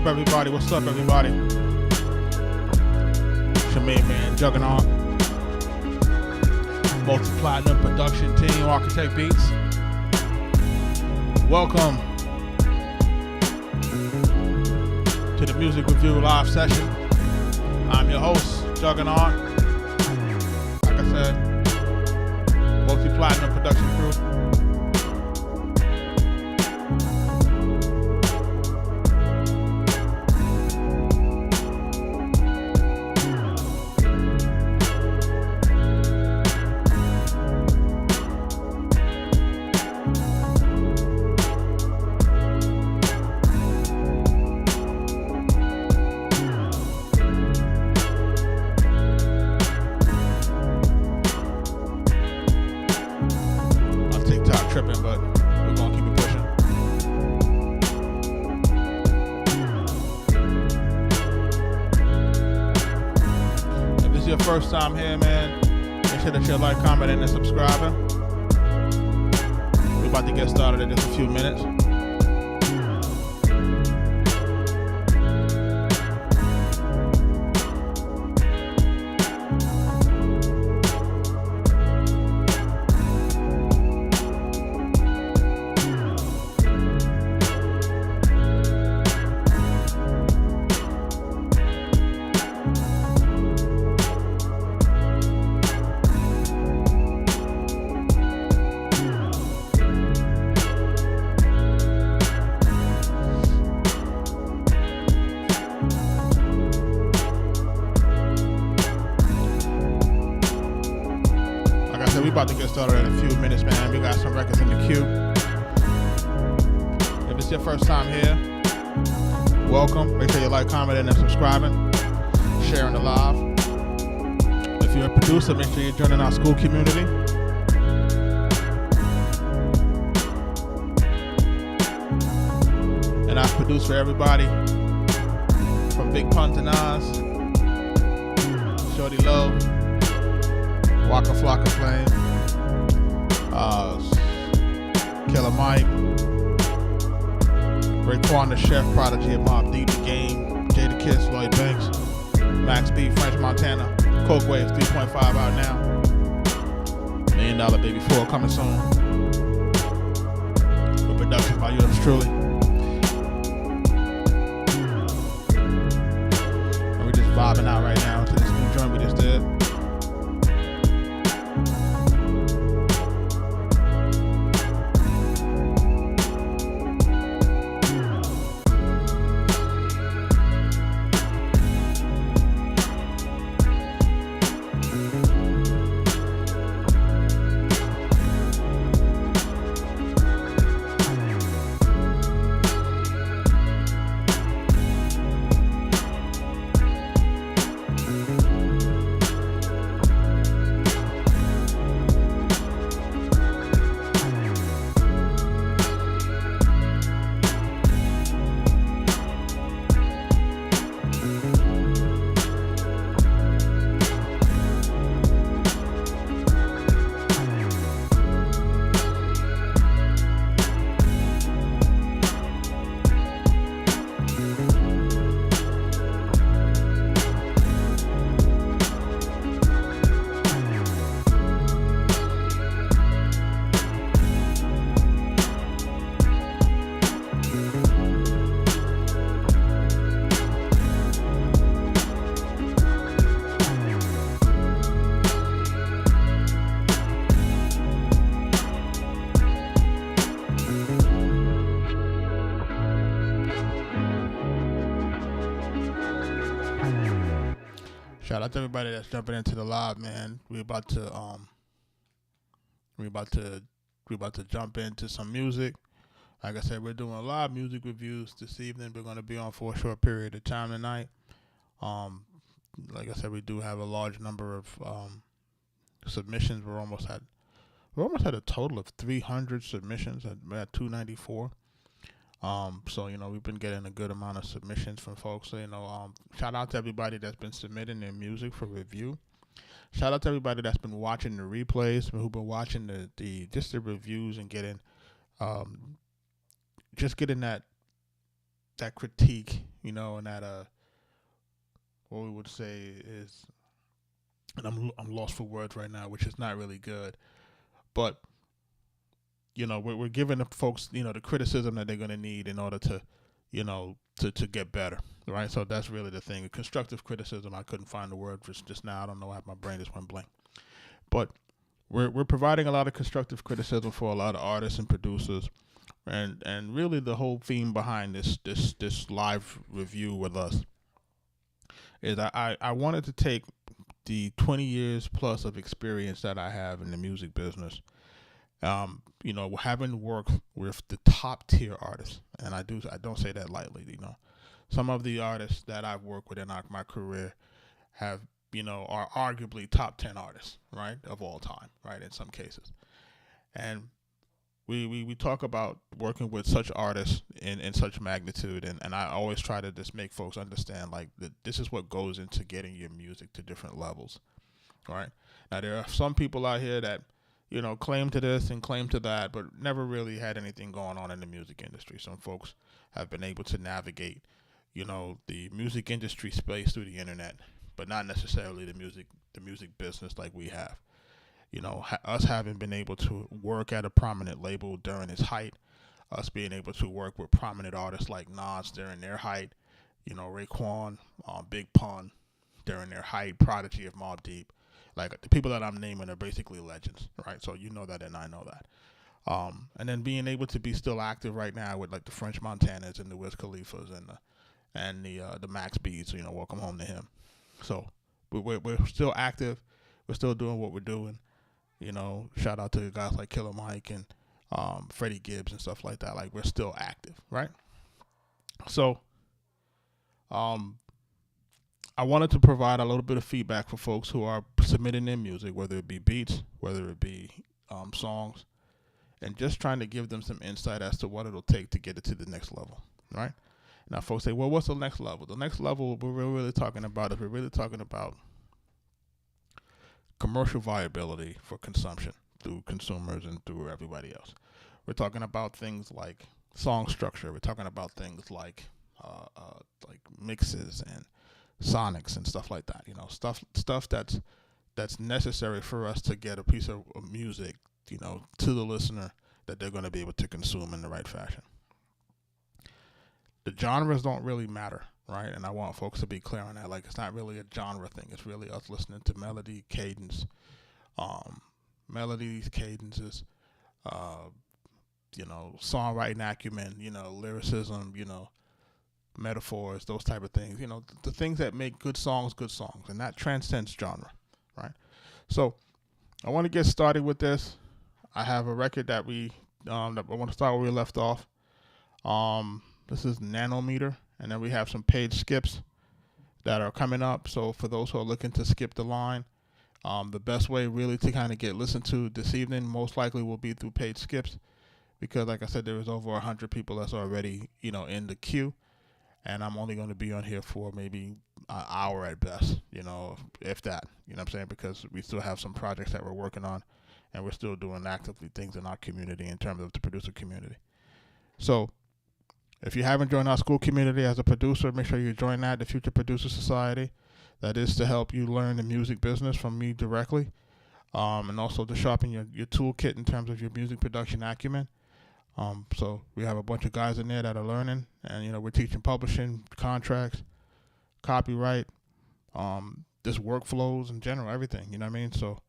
up, everybody? What's up, everybody? It's your main man, Juggernaut. Multi-platinum production team, Arkatech Beatz. Welcome to the Music Review live session. I'm your host, Juggernaut. Like I said, multi-platinum production crew. Tripping, but we're gonna keep it pushing. If this is your first time here, man, make sure that you're like, commenting, and subscribing. We're about to get started in just a few minutes. We about to get started in a few minutes, man. We got some records in the queue. If it's your first time here, welcome. Make sure you like, commenting, and subscribing, sharing the live. If you're a producer, make sure you're joining our school community. And I've produced for everybody from Big Pun to Nas, Shorty Love, Waka Flocka Flame, Killer Mike, Raekwon the Chef, Prodigy of Mobb Deep, The Game, Jada Kiss, Lloyd Banks, Max B, French Montana, Coke Waves 3.5 out now, $1 Million Baby 4 coming soon, with production by yours truly. And we're just vibing out right now to this new joint we just did. Shout out to everybody that's jumping into the live, man. We're about to jump into some music. Like I said, we're doing a lot of music reviews this evening. We're going to be on for a short period of time tonight. Like I said, we do have a large number of submissions. We're almost at a total of 300 submissions. We're at 294. So, you know, we've been getting a good amount of submissions from folks. So, you know, shout out to everybody that's been submitting their music for review. Shout out to everybody that's been watching the replays, who've been watching the reviews and getting that that critique, and that what we would say is, and I'm lost for words right now, which is not really good, but we're giving the folks the criticism that they're going to need in order to to get better, right? So that's really the thing. Constructive criticism. I couldn't find the word just now. I don't know why my brain just went blank, but we're providing a lot of constructive criticism for a lot of artists and producers, and really the whole theme behind this live review with us is I wanted to take the 20 years plus of experience that I have in the music business, having worked with the top tier artists, and I don't say that lightly. Some of the artists that I've worked with in my career have are arguably top 10 artists, right, of all time, right, in some cases, and we talk about working with such artists in such magnitude, and I always try to just make folks understand like that this is what goes into getting your music to different levels, right? Now there are some people out here that claim to this and claim to that, but never really had anything going on in the music industry. Some folks have been able to navigate the music industry space through the internet, but not necessarily the music business like we have. Us having been able to work at a prominent label during its height, us being able to work with prominent artists like Nas during their height, Raekwon, Big Pun during their height, Prodigy of Mobb Deep. Like the people that I'm naming are basically legends, right? So you know that and I know that. And then being able to be still active right now with like the French Montanas and the Wiz Khalifas and the Max Beats, welcome home to him. So we're still active. We're still doing what we're doing. Shout out to guys like Killer Mike and Freddie Gibbs and stuff like that. Like we're still active, right? So I wanted to provide a little bit of feedback for folks who are submitting their music, whether it be beats, whether it be songs, and just trying to give them some insight as to what it'll take to get it to the next level, right? Now, folks say, well, what's the next level? The next level we're really talking about commercial viability for consumption through consumers and through everybody else. We're talking about things like song structure. We're talking about things like mixes and sonics and stuff like that. Stuff that's necessary for us to get a piece of music, to the listener that they're going to be able to consume in the right fashion. The genres don't really matter, right? And I want folks to be clear on that. Like, it's not really a genre thing. It's really us listening to melody, cadence, melodies, cadences, songwriting acumen, lyricism, metaphors, those type of things. The things that make good songs, and that transcends genre, right? So I want to get started with this. I have a record that that I want to start where we left off. This is Nanometer, and then we have some page skips that are coming up. So for those who are looking to skip the line, the best way really to kind of get listened to this evening most likely will be through page skips, because like I said, there is over 100 people that's already in the queue, and I'm only going to be on here for maybe an hour at best, if that, what I'm saying, because we still have some projects that we're working on, and we're still doing actively things in our community in terms of the producer community. So if you haven't joined our school community as a producer, make sure you join that, the Future Producer Society. That is to help you learn the music business from me directly, and also to sharpen your toolkit in terms of your music production acumen. So we have a bunch of guys in there that are learning, and we're teaching publishing, contracts, copyright, just workflows in general, everything. You know what I mean? So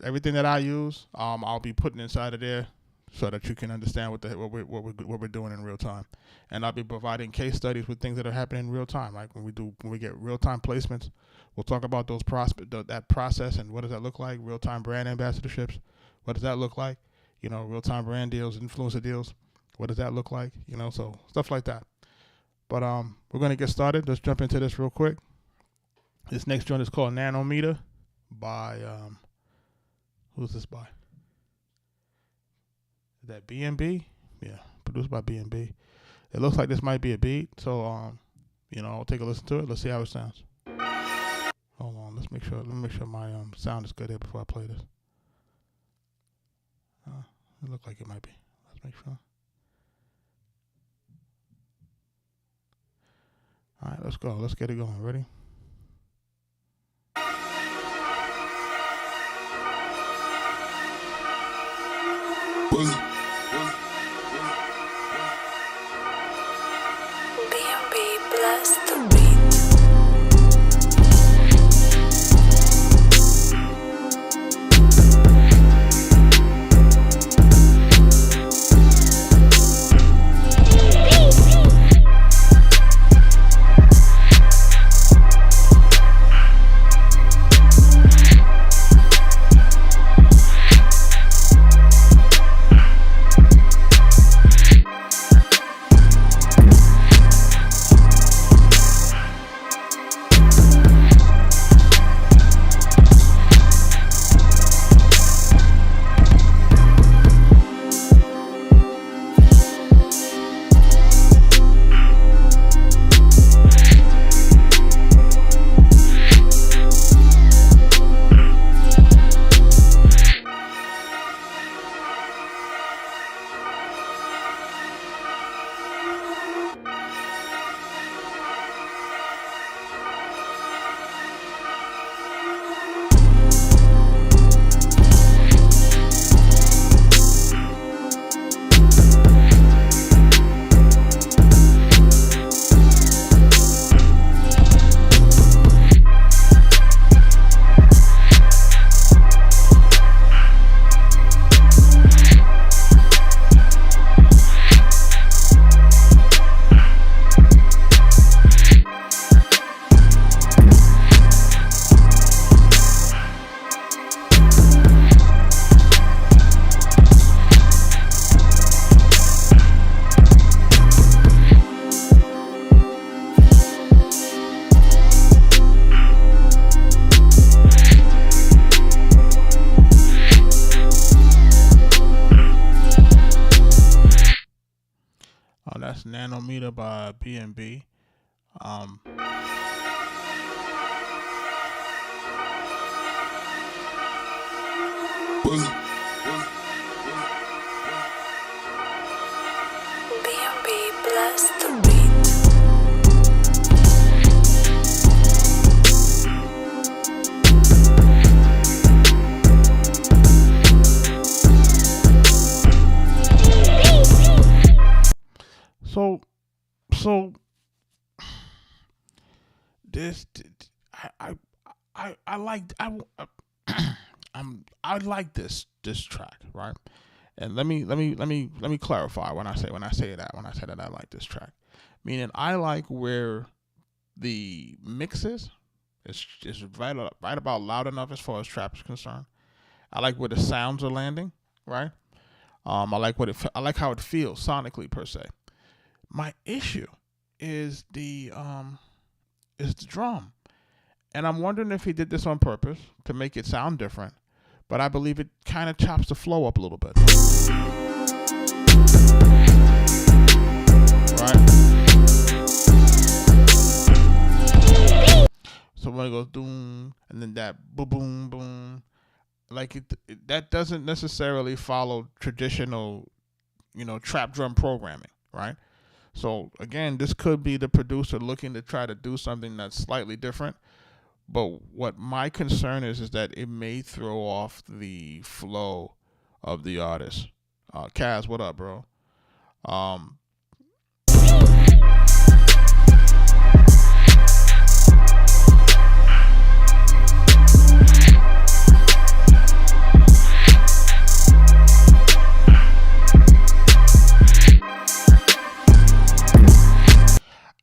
everything that I use, I'll be putting inside of there, so that you can understand what we're doing in real time. And I'll be providing case studies with things that are happening in real time. Like when we get real time placements, we'll talk about that process and what does that look like. Real time brand ambassadorships, what does that look like? Real time brand deals, influencer deals, what does that look like? So stuff like that. But we're gonna get started. Let's jump into this real quick. This next joint is called Nanometer by who's this by? Is that B&B? Yeah, produced by B&B. It looks like this might be a beat, so I'll take a listen to it. Let's see how it sounds. Hold on, let me make sure my sound is good here before I play this. It looks like it might be. Let's make sure. All right, let's go. Let's get it going. Ready? B&B bless the beat. That's Nanometer by B&B. B&B bless the beat. So this I like I like this track, right? And let me clarify when I say that I like this track, meaning I like where the mix is right about loud enough as far as trap is concerned. I like where the sounds are landing, right? I like how it feels sonically per se. My issue is the drum, and I'm wondering if he did this on purpose to make it sound different. But I believe it kind of chops the flow up a little bit, right? So when it goes doom, and then that boom boom boom, like that doesn't necessarily follow traditional, trap drum programming, right? So again, this could be the producer looking to try to do something that's slightly different. But what my concern is that it may throw off the flow of the artist. Kaz, what up, bro?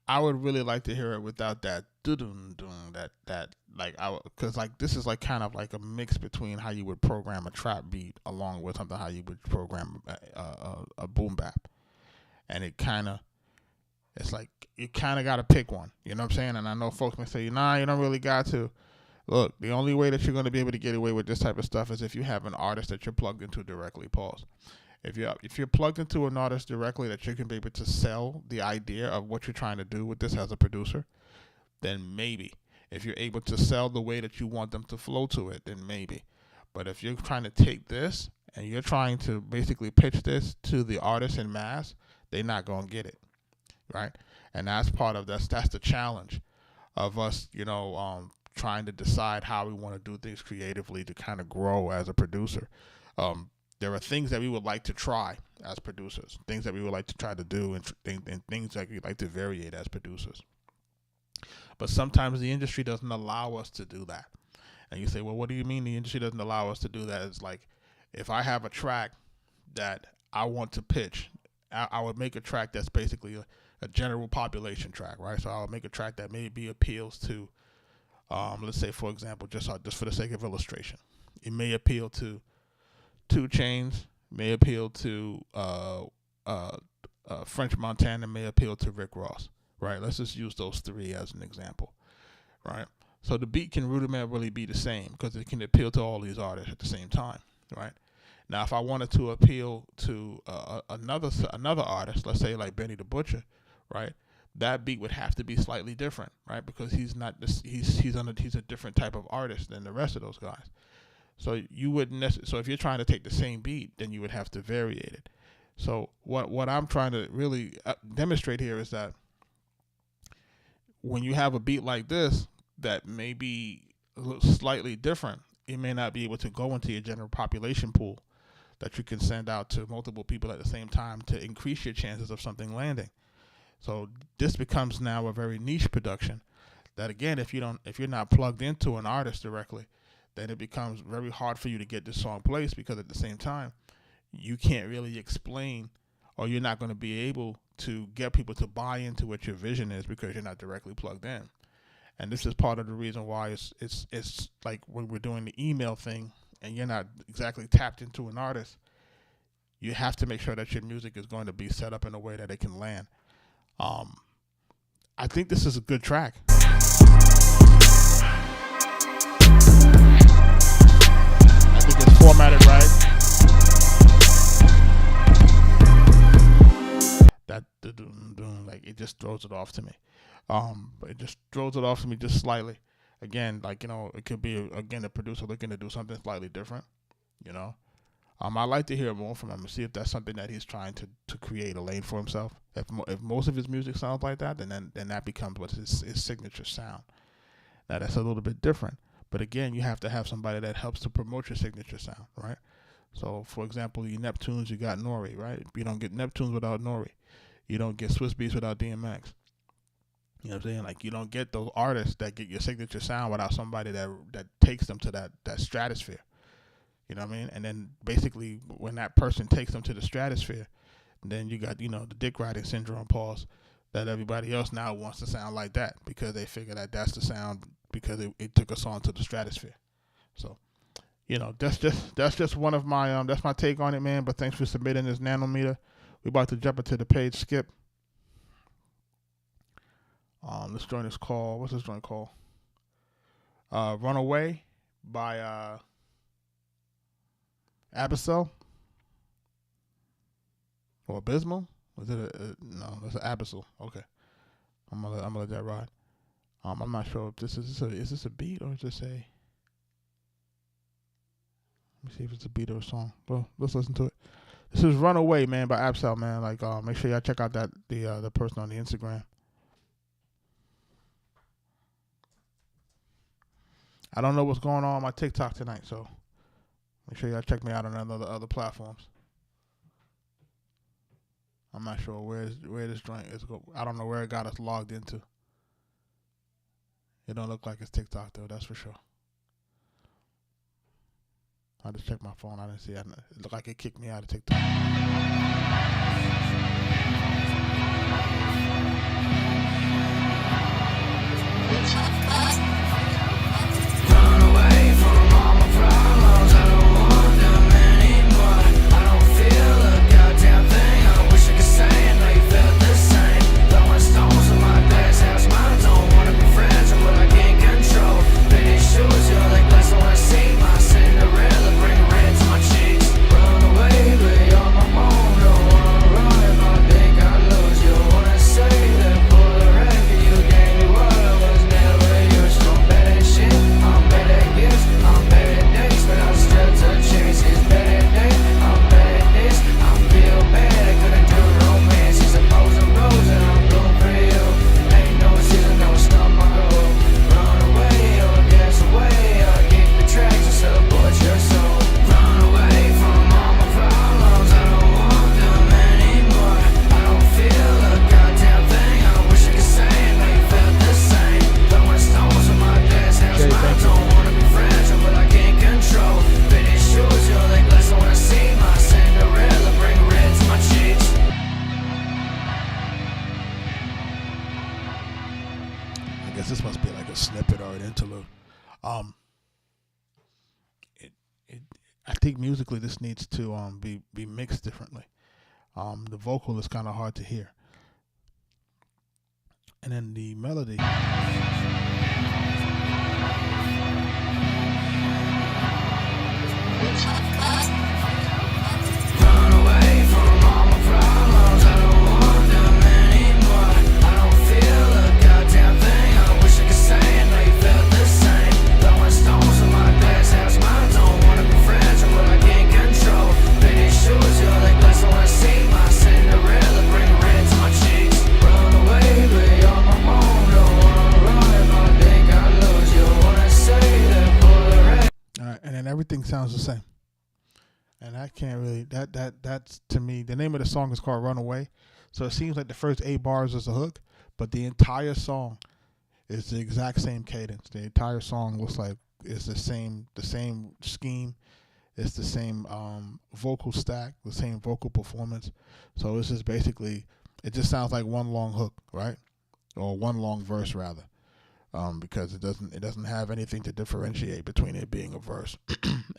I would really like to hear it without that because like this is like kind of like a mix between how you would program a trap beat along with something how you would program a boom bap, and it's like you kind of got to pick one. You know what I'm saying? And I know folks may say, nah, you don't really got to. Look, the only way that you're going to be able to get away with this type of stuff is if you have an artist that you're plugged into directly. Pause. If you're plugged into an artist directly that you can be able to sell the idea of what you're trying to do with this as a producer, then maybe. If you're able to sell the way that you want them to flow to it, then maybe. But if you're trying to take this and you're trying to basically pitch this to the artist in mass, they're not going to get it, right? And that's part of that's the challenge of us, trying to decide how we want to do things creatively to kind of grow as a producer. There are things that we would like to try as producers, things that we would like to try to do, and things that we like to variate as producers. But sometimes the industry doesn't allow us to do that. And you say, well, what do you mean the industry doesn't allow us to do that? It's like, if I have a track that I want to pitch, I would make a track that's basically a general population track, right? So I'll make a track that maybe appeals to, let's say, for example, just for the sake of illustration, it may appeal to 2 Chainz, may appeal to French Montana, may appeal to Rick Ross, right? Let's just use those 3 as an example, right? So the beat can rudimentarily be the same because it can appeal to all these artists at the same time, right? Now, if I wanted to appeal to another artist, let's say like Benny the Butcher, right? That beat would have to be slightly different, right? Because he's a different type of artist than the rest of those guys. So you wouldn't so if you're trying to take the same beat, then you would have to variate it. So what I'm trying to really demonstrate here is that when you have a beat like this that may be slightly different, it may not be able to go into your general population pool that you can send out to multiple people at the same time to increase your chances of something landing. So this becomes now a very niche production that, again, if you're not plugged into an artist directly, then it becomes very hard for you to get this song placed, because at the same time, you can't really explain, or you're not going to be able to get people to buy into what your vision is because you're not directly plugged in. And this is part of the reason why it's like when we're doing the email thing and you're not exactly tapped into an artist, you have to make sure that your music is going to be set up in a way that it can land. I think this is a good track. I think it's formatted right. That like it just throws it off to me. But it just throws it off to me just slightly. Again, like, it could be a producer looking to do something slightly different. I'd like to hear more from him and see if that's something that he's trying to create a lane for himself. If most of his music sounds like that, then that becomes what his signature sound. Now that's a little bit different, but again, you have to have somebody that helps to promote your signature sound, right? So, for example, your Neptunes, you got Nori, right? You don't get Neptunes without Nori. You don't get Swiss Beats without DMX. You know what I'm saying? Like, you don't get those artists that get your signature sound without somebody that takes them to that stratosphere. You know what I mean? And then basically when that person takes them to the stratosphere, then you got, the dick riding syndrome pause, that everybody else now wants to sound like that because they figure that that's the sound because it took us on to the stratosphere. So, that's just one of my, that's my take on it, man. But thanks for submitting this nanometer. We about to jump into the page skip. This joint is called, what's this joint called? Runaway by Abyssal or Abysmal? Was it no? That's an Abyssal. Okay, I'm gonna let that ride. I'm not sure if this is this a beat or is this a? Let me see if it's a beat or a song. Well, let's listen to it. This is "Runaway," man, by Abyssal, man. Like, make sure y'all check out the person on the Instagram. I don't know what's going on my TikTok tonight, so make sure y'all check me out on other platforms. I'm not sure where this joint is. I don't know where it got us logged into. It don't look like it's TikTok though, that's for sure. I just checked my phone. I didn't see it. It looked like it kicked me out of TikTok. I think musically this needs to be mixed differently. The vocal is kind of hard to hear, and then the melody. Run away from all my problems, I don't want them anymore. I don't feel a goddamn thing, I wish I could say I know you felt the same. Throwing stones in my glass house, mine don't wanna be fragile, but I can't control. Baby shoes, you're like glass on a seat, my Cinderella, bring red to my cheeks. Run away, but you're my home, don't wanna run if I think I lose you. Wanna say that pull the red. Alright, and then everything sounds the same. And I can't really, that's to me, the name of the song is called Runaway. So it seems like the first 8 bars is a hook, but the entire song is the exact same cadence. The entire song looks like it's the same scheme. It's the same vocal stack, the same vocal performance. So it's just basically, it just sounds like one long hook, right? Or one long verse rather. Because it doesn't have anything to differentiate between it being a verse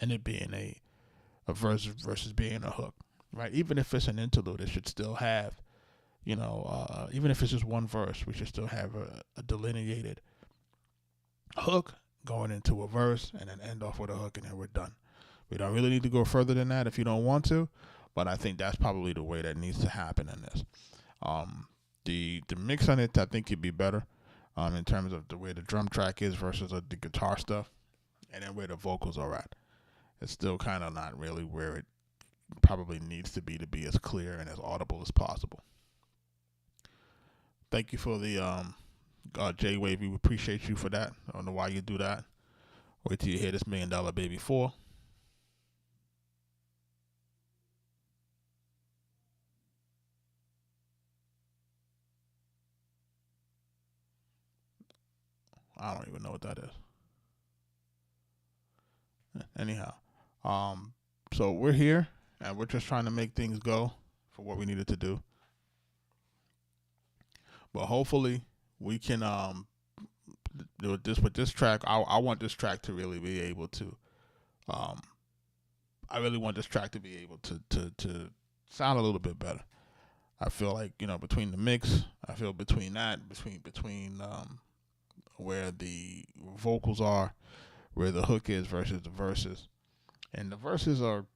and it being a verse versus being a hook, right? Even if it's an interlude, it should still have, even if it's just one verse, we should still have a delineated hook going into a verse and then end off with a hook and then we're done. We don't really need to go further than that if you don't want to, but I think that's probably the way that needs to happen in this. The mix on it, I think, could be better in terms of the way the drum track is versus the guitar stuff and then where the vocals are at. It's still kind of not really where it probably needs to be as clear and as audible as possible. Thank you for the J-Wave. We appreciate you for that. I don't know why you do that. Wait till you hear this $1 Million Baby 4. I don't even know what that is. Anyhow, so we're here and we're just trying to make things go for what we needed to do. But hopefully we can do this with this track. I want this track to really be able to I really want this track to be able to sound a little bit better. I feel like, between the mix, I feel between where the vocals are, where the hook is versus the verses. And the verses are,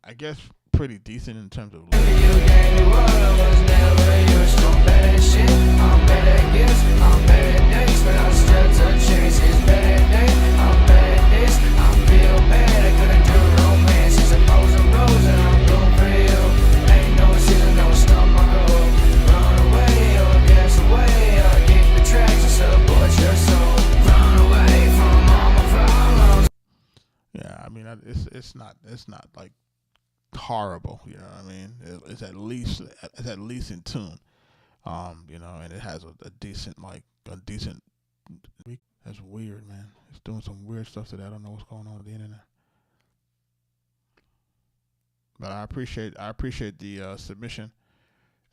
I guess pretty decent in terms of You gave me what I was never used to. I'm bad at shit, I'm bad at gifts, I'm bad at dates, but I still touch chase. It's bad at days, I'm bad at this, I feel bad, I couldn't do romance. It's a pose of rose and I'm blue for you. Ain't no season, no stop my goal. Run away or dance away, or keep the tracks and support your soul. Run away from all my problems. Yeah, I mean, it's not like horrible, you know what I mean? It's at least in tune, and it has a decent. That's weird, man. It's doing some weird stuff today. I don't know what's going on with the internet, but I appreciate the submission,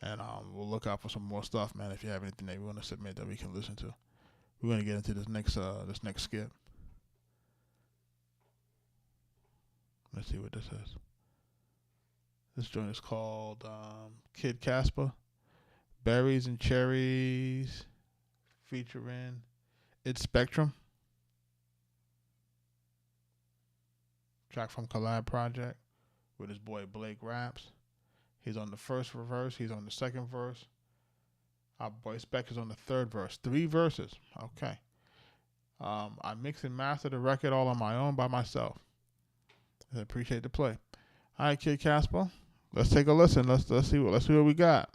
and we'll look out for some more stuff, man. If you have anything that you want to submit that we can listen to, we're gonna get into this next skip. Let's see what this is. This joint is called Kid Casper, Berries and Cherries, featuring It's Spectrum. Track from Collab Project with his boy Blake Raps. He's on the first verse. He's on the second verse. Our boy Spec is on the third verse. 3 verses. Okay. I mix and master the record all on my own by myself. I appreciate the play. All right, Kid Casper. Let's take a listen. Let's see what we got.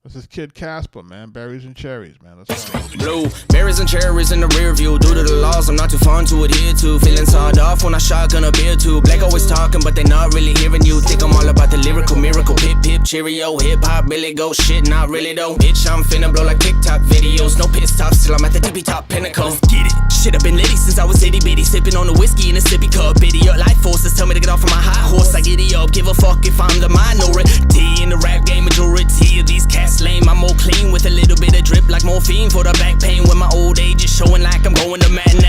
This is Kid Casper, man. Berries and Cherries, man. Let's go. Blue, berries and cherries in the rear view. Due to the laws, I'm not too fun to adhere to. Feeling sawed off when I shotgun a beer too. Black always talking, but they not really hearing you. Think I'm all about the lyrical miracle. Pip, pip, cheerio. Hip hop, Billy go. Shit, not really though. Bitch, I'm finna blow like TikTok videos. No piss top, still I'm at the tippy top pinnacle. Let's get it. Shit, I've been litty since I was itty bitty. Sipping on the whiskey in a sippy cup. Bitty up. Life forces tell me to get off of my high horse. I giddy up. Give a fuck if I'm the minority in the rap game. Majority of these cats lame. I'm more clean with a little bit of drip like morphine for the back pain. When my old age is showing like I'm going to madness.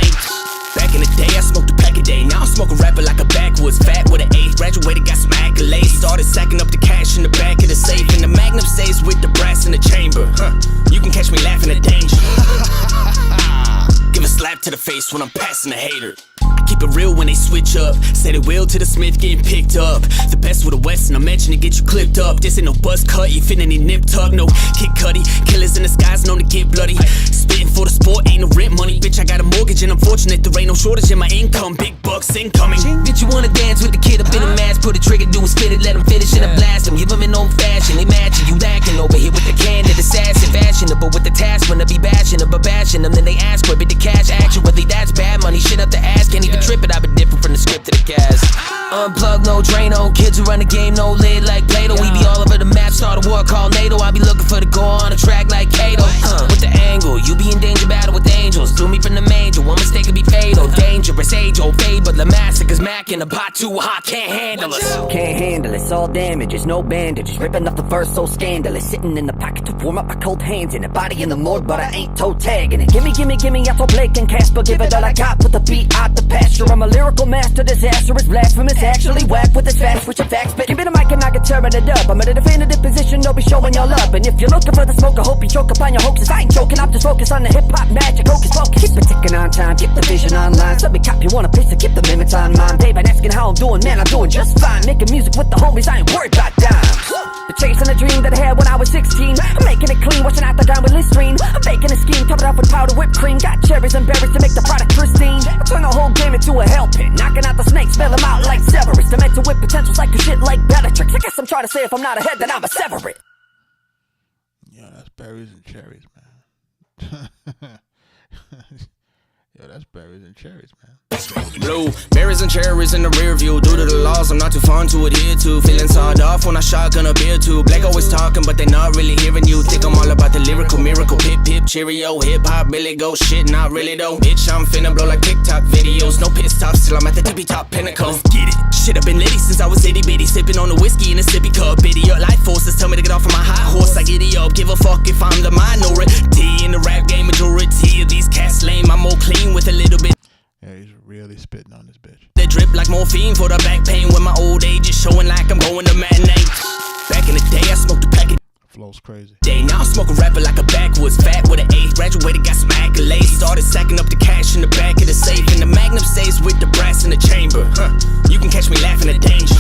stays with the brass in the chamber. You can catch me laughing at danger. Give a slap to the face when I'm passing the hater. I keep it real when they switch up. Say they will to the Smith getting picked up. The best with the West and I'm mentioning get you clipped up. This ain't no buzz cut, you fit any nip tuck. No Kid Cudi, killers in the skies known to get bloody. Spitting for the sport, ain't no rent money. Bitch, I got a mortgage and I'm fortunate there ain't no shortage in my income. Big bucks incoming. Bitch, you wanna dance with the kid up in a mask? Put a trigger, do a spit it, let him finish in a blast him. Give him an old fashion, they matching you lacking over here with the candid assassin. Fashionable with the task when I be bashing them, but bashing them. Then they ask where be the cash actually that's bad money. Shit up the ass, can't even trip it. I've been different from the script to the cast. Unplug, no Drano. Kids who run the game, no lid like Plato. We be all over the map, start a war called NATO. I be looking for the go on a track like Kato. With the angle, you be in danger, battle with angels. Do me from the major, one mistake could be fatal. Dangerous, age old fade, but the massacre's Mac in the pot too hot, can't handle us. Can't handle it, all damages, no bandages. Ripping up the verse so scandalous. Sitting in the pocket to warm up my cold hands in it. Body in the morgue, but I ain't toe tagging it. Gimme, I told Blake and Casper, give it all I got. Put the beat out the pasture. I'm a lyrical master, disastrous, blasphemous. Actually whack with this fast switch of facts. But give me the mic and I can turn it up. I'm in a definitive position, don't be showing your love. And if you're looking for the smoke, I hope you choke upon your hoaxes. I ain't joking, I'm just focused on the hip-hop magic. Hocus pocus, keep it ticking on time, keep the vision online. So let me cop you on a piece to keep the limits on mine. Babe, I'm asking how I'm doing, man, I'm doing just fine. Making music with the homies, I ain't worried about dimes. The chasing a dream that I had when I was 16. I'm making it clean, washing out the dime with Listerine. I'm baking a scheme, top it off with powder whipped cream. Got cherries and berries to make the product pristine. I turn the whole game into a hell pit, knocking out the snakes, spell them out like Severus. The mental with potentials like your shit like Bellatrix. I guess I'm trying to say if I'm not ahead, then I'm a Severus. Yo, that's berries and cherries, man. Yo, that's berries and cherries, man. Blue, berries and cherries in the rear view. Due to the laws, I'm not too fun to adhere to. Feeling sawed off when I shotgun a beer too. Black always talking, but they not really hearing you. Think I'm all about the lyrical miracle. Pip, pip, cheerio, hip hop, really go shit, not really though. Bitch, I'm finna blow like TikTok videos. No pit stops till I'm at the tippy top pinnacle. Let's get it. Shit, I've been litty since I was itty bitty. Sipping on the whiskey in a sippy cup. Bitty up, life forces tell me to get off of my high horse. I giddy up, give a fuck if I'm the minority. In the rap game, majority of these cats lame. I'm more clean with a little bit. Yeah, he's really spitting on this bitch. They drip like morphine for the back pain. When my old age is showing like I'm going to matinee. Back in the day, I smoked a pack of Flow's crazy. day. Now I smoke a rapper like a backwoods. Fat with an A. Graduated, got some accolades. Started sacking up the cash in the back of the safe. And the Magnum stays with the brass in the chamber. You can catch me laughing at danger.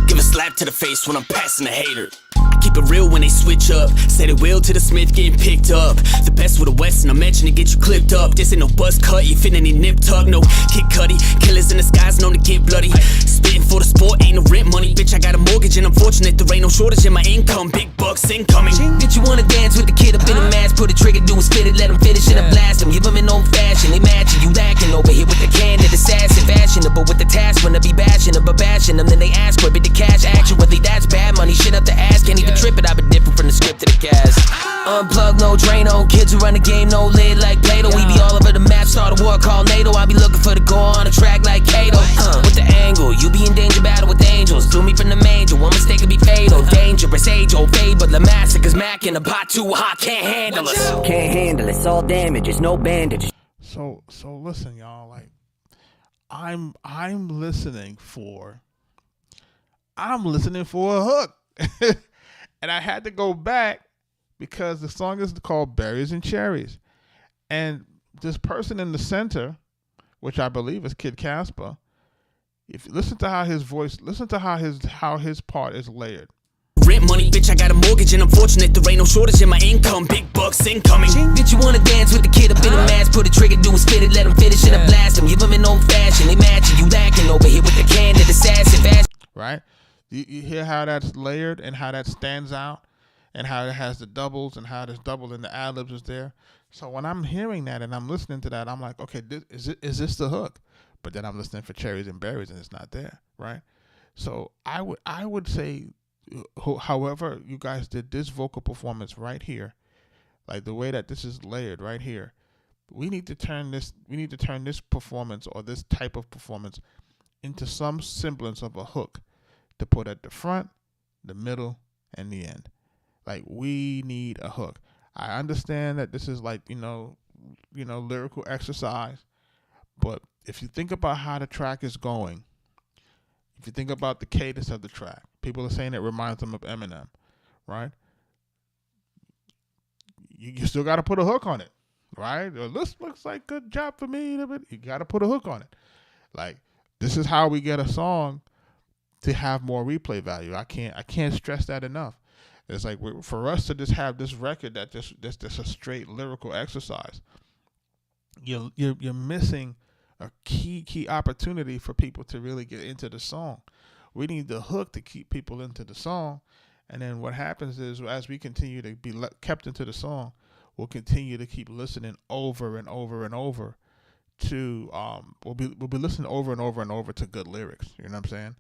Give a slap to the face when I'm passing the hater. I keep it real when they switch up. Say they will to the Smith getting picked up. The best with the West and I'm mentioning get you clipped up. This ain't no buzz cut, you fit any nip tuck. No Kid Cudi, killers in the skies known to get bloody. Spitting for the sport, ain't no rent money. Bitch, I got a mortgage and I'm fortunate there ain't no shortage in my income. Big bucks incoming. Bitch, you wanna dance with the kid up in a mask? Put a trigger, do a spit it, let him finish in a blast him. Give him an old fashion, they matching you lacking over here with the candid assassin. Fashionable with the task when I be bashing them, but bashing them. Then they ask where be the cash actually that's bad money. Shit up the ass, can't even trip it. I've been different from the script to the cast. Unplug, no Drano. Kids who run the game, no lid like Plato. We be all over the map, start a war called NATO. I be looking for the go on a track like Kato. With the angle, you be in danger, battle with angels. Do me from the major, one mistake could be fatal. Dangerous, age old fade, but the massacre's Mac in the pot too hot, can't handle us. Can't handle it, all damages, no bandages. So listen, y'all. Like, I'm listening for a hook. And I had to go back because the song is called Berries and Cherries. And this person in the center, which I believe is Kid Casper, if you listen to how his voice, listen to how his part is layered. Rent money, bitch, I got a mortgage and I'm fortunate there ain't no shortage in my income. Big bucks incoming. Bitch, you wanna dance with the kid up in a mask? Put a trigger, do a spit it, let him finish in a blast him. Give him an old fashion, they matching you lacking over here with the candid assassin. Right? You hear how that's layered and how that stands out and how it has the doubles and how this double and the ad-libs is there. So when I'm hearing that and I'm listening to that, I'm like, okay, is this the hook? But then I'm listening for Cherries and Berries and it's not there, right? So I would say, however you guys did this vocal performance right here, like the way that this is layered right here, we need to turn this performance or this type of performance into some semblance of a hook to put at the front, the middle, and the end. Like, we need a hook. I understand that this is like, lyrical exercise, but if you think about how the track is going, if you think about the cadence of the track, people are saying it reminds them of Eminem. right? You still got to put a hook on it, right? Or this looks like good job for me. You got to put a hook on it. Like, this is how we get a song to have more replay value. I can't stress that enough. It's like for us to just have this record that just a straight lyrical exercise. You're missing a key opportunity for people to really get into the song. We need the hook to keep people into the song, and then what happens is as we continue to be kept into the song, we'll continue to keep listening over and over and over to we'll be listening over and over and over to good lyrics. You know what I'm saying?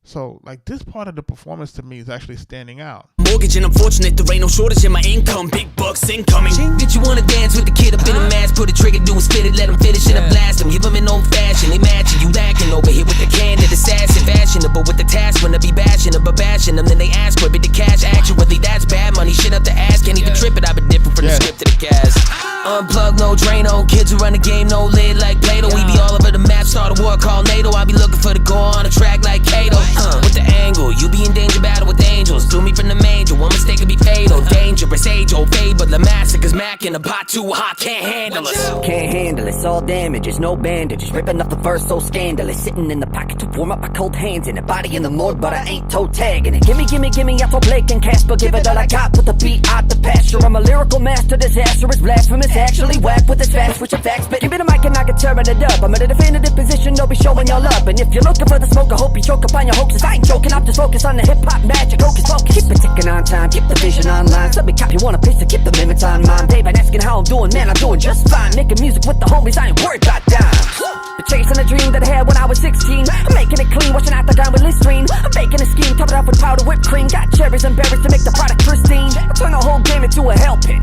So, like, this part of the performance to me is actually standing out. Mortgage and unfortunate, there ain't no shortage in my income. Big bucks incoming. Bitch, you wanna dance with the kid up in a mask? Put a trigger, do a spit it, let him finish it, and blast him. Give him an old fashioned. They matching you lacking over here with the candid assassin. Fashionable with the task when I be bashing them, but bashing them. Then they ask where be the cash. Actually, that's bad money. Shit up the ass, can't even trip it. I've been different from the script to the cast. Unplug, no Drano. Kids who run the game, no lid like Plato. We be all over the map, start a war called NATO. I be looking for the goal on a track like Kato. With the angle, you be in danger battle with angels. Do me from the manger, one mistake could be fatal. Dangerous, age old fade, but the massacre's Mac in the pot too hot, can't handle us. Can't handle it, all damages, no bandages. Ripping up the verse so scandalous. Sitting in the pocket to warm up my cold hands in the body in the morgue, but I ain't toe tagging it. Gimme, I throw Blake and Casper, give it all I got. Put the beat out the pasture. I'm a lyrical master, disastrous, blasphemous. Actually whack with this fast, switch of facts. But give me the mic and I can turn it up. I'm in a definitive position, don't be showing y'all up. And if you're looking for the smoke, I hope you choke up on your hoaxes. I ain't joking, I'm just focused on the hip-hop magic. Hocus pocus, keep it ticking on time, keep the vision online. Let me copy, want a piece to keep the limits on mine. They've been asking how I'm doing, man, I'm doing just fine. Making music with the homies, I ain't worried about dimes. The chasing a dream that I had when I was 16. I'm making it clean, washing out the gun with Listerine. I'm baking a scheme, top it off with powder whipped cream. Got cherries and berries to make the product pristine. I turn the whole game into a hell pit.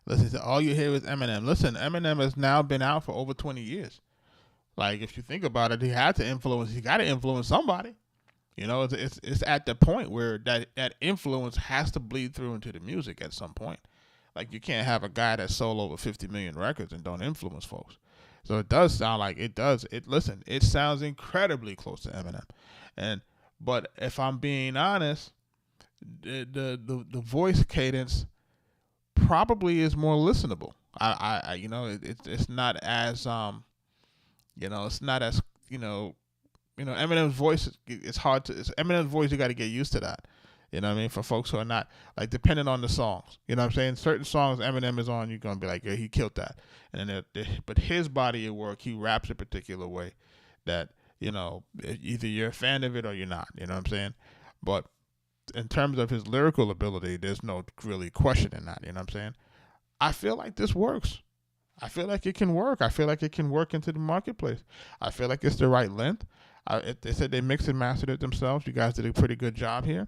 Listen, all you hear is Eminem. Listen, Eminem has now been out for over 20 years. Like, if you think about it, he got to influence somebody. You know, it's at the point where that influence has to bleed through into the music at some point. Like, you can't have a guy that sold over 50 million records and don't influence folks. So it does sound like it does. Listen, it sounds incredibly close to Eminem. But if I'm being honest, the voice cadence probably is more listenable. I it's not as it's not as Eminem's voice, it's hard to, it's Eminem's voice, you got to get used to that. You know what I mean? For folks who are not, like, depending on the songs. You know what I'm saying? Certain songs Eminem is on, you're going to be like, yeah, he killed that. And then but his body of work, he raps a particular way that, either you're a fan of it or you're not. You know what I'm saying? But in terms of his lyrical ability, there's no really question in that. You know what I'm saying? I feel like this works. I feel like it can work. I feel like it can work into the marketplace. I feel like it's the right length. They said they mixed and mastered it themselves. You guys did a pretty good job here.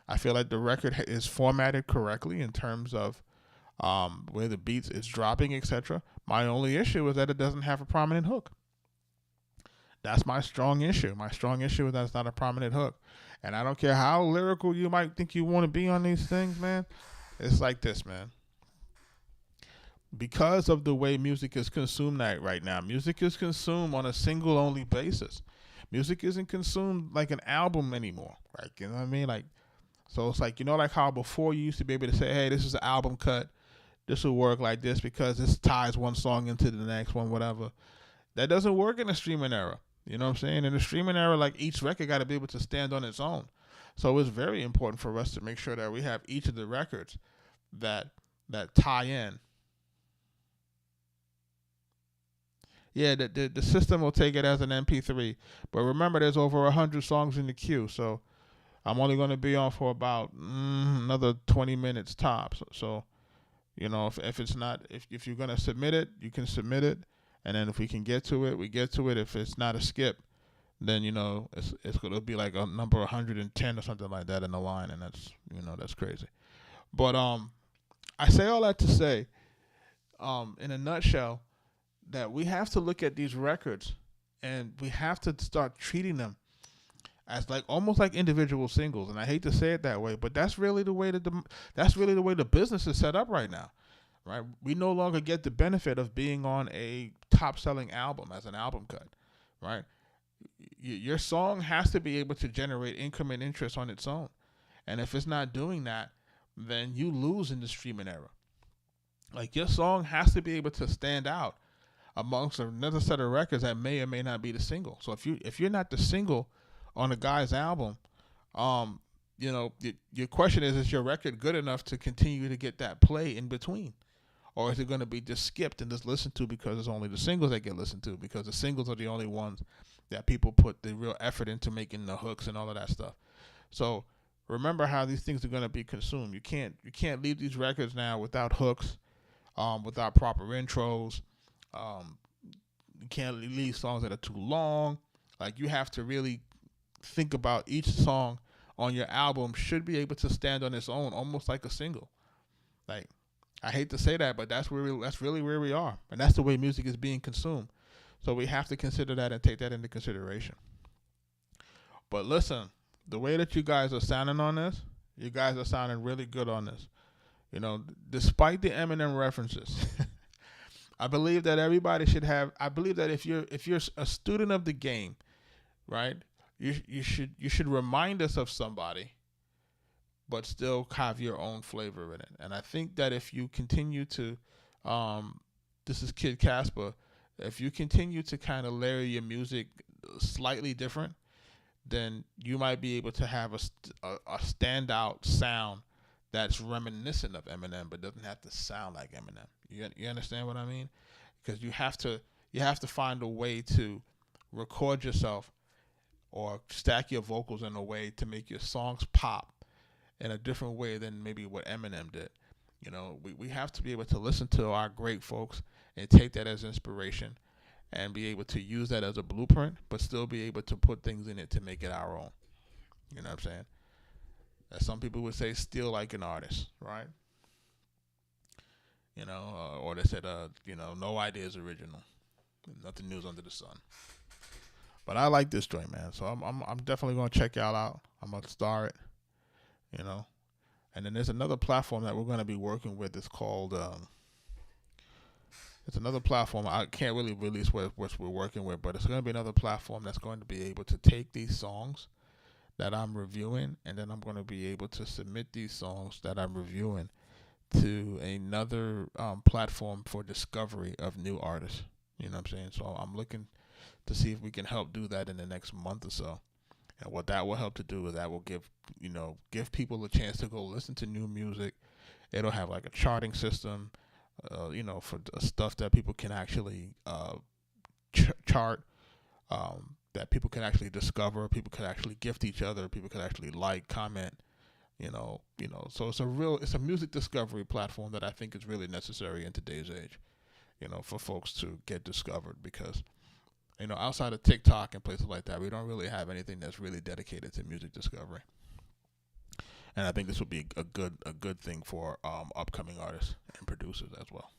I feel like the record is formatted correctly in terms of where the beats is dropping, etc. My only issue is that it doesn't have a prominent hook. That's my strong issue. My strong issue is that it's not a prominent hook. And I don't care how lyrical you might think you want to be on these things, man. It's like this, man. Because of the way music is consumed right now, music is consumed on a single-only basis. Music isn't consumed like an album anymore. Like, you know what I mean? Like, so it's like, like how before you used to be able to say, hey, this is an album cut. This will work like this because this ties one song into the next one, whatever. That doesn't work in the streaming era. You know what I'm saying? In the streaming era, like, each record got to be able to stand on its own. So it's very important for us to make sure that we have each of the records that tie in. Yeah, the system will take it as an MP3. But remember, there's over 100 songs in the queue. So I'm only going to be on for about another 20 minutes tops. So, if it's not, if you're going to submit it, you can submit it. And then if we can get to it, we get to it. If it's not a skip, then, it's going to be like a number 110 or something like that in the line. And that's, that's crazy. But I say all that to say, in a nutshell, that we have to look at these records and we have to start treating them as almost like individual singles. And I hate to say it that way, but that's really the way the business is set up right now, right? We no longer get the benefit of being on a top-selling album as an album cut, right? Your song has to be able to generate income and interest on its own. And if it's not doing that, then you lose in the streaming era. Like, your song has to be able to stand out amongst another set of records that may or may not be the single. So if you're not the single on a guy's album, you know, your question is your record good enough to continue to get that play in between? Or is it going to be just skipped and just listened to because it's only the singles that get listened to, because the singles are the only ones that people put the real effort into making the hooks and all of that stuff. So remember how these things are going to be consumed. You can't leave these records now without hooks, without proper intros. You can't leave songs that are too long. Like, you have to really think about each song on your album should be able to stand on its own, almost like a single. Like, I hate to say that, but that's really where we are, and that's the way music is being consumed. So we have to consider that and take that into consideration. But listen, the way that you guys are sounding on this, you guys are sounding really good on this. You know, despite the Eminem references, I believe that everybody should have. I believe that if you're a student of the game, right, you should remind us of somebody, but still have your own flavor in it. And I think that if you continue to, this is Kid Casper, if you continue to kind of layer your music slightly different, then you might be able to have a standout sound that's reminiscent of Eminem, but doesn't have to sound like Eminem. You understand what I mean? Because you have to find a way to record yourself or stack your vocals in a way to make your songs pop in a different way than maybe what Eminem did. You know, we have to be able to listen to our great folks and take that as inspiration and be able to use that as a blueprint, but still be able to put things in it to make it our own. You know what I'm saying? As some people would say, steal like an artist, right? You know, or they said, you know, no idea is original. Nothing new under the sun. But I like this joint, man. So I'm definitely gonna check y'all out. I'm gonna star it. You know, and then there's another platform that we're going to be working with. It's called, it's another platform. I can't really release what we're working with, but it's going to be another platform that's going to be able to take these songs that I'm reviewing, and then I'm going to be able to submit these songs that I'm reviewing to another platform for discovery of new artists. You know what I'm saying? So I'm looking to see if we can help do that in the next month or so. And what that will help to do is that will give people a chance to go listen to new music. It'll have like a charting system, you know, for stuff that people can actually chart, that people can actually discover, people can actually gift each other, people can actually like, comment, you know. So it's a music discovery platform that I think is really necessary in today's age, you know, for folks to get discovered, because, you know, outside of TikTok and places like that, we don't really have anything that's really dedicated to music discovery. And I think this would be a good thing for upcoming artists and producers as well.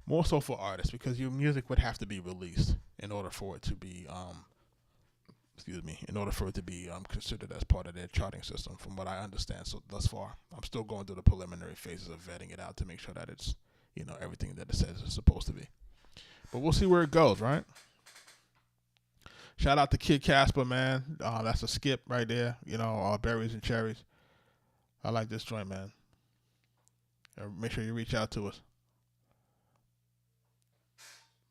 More so for artists, because your music would have to be released in order for it to be considered as part of their charting system, from what I understand. So thus far, I'm still going through the preliminary phases of vetting it out to make sure that it's, you know, everything that it says it's supposed to be. But we'll see where it goes, right? Shout out to Kid Casper, man. That's a skip right there. You know, berries and cherries. I like this joint, man. Make sure you reach out to us.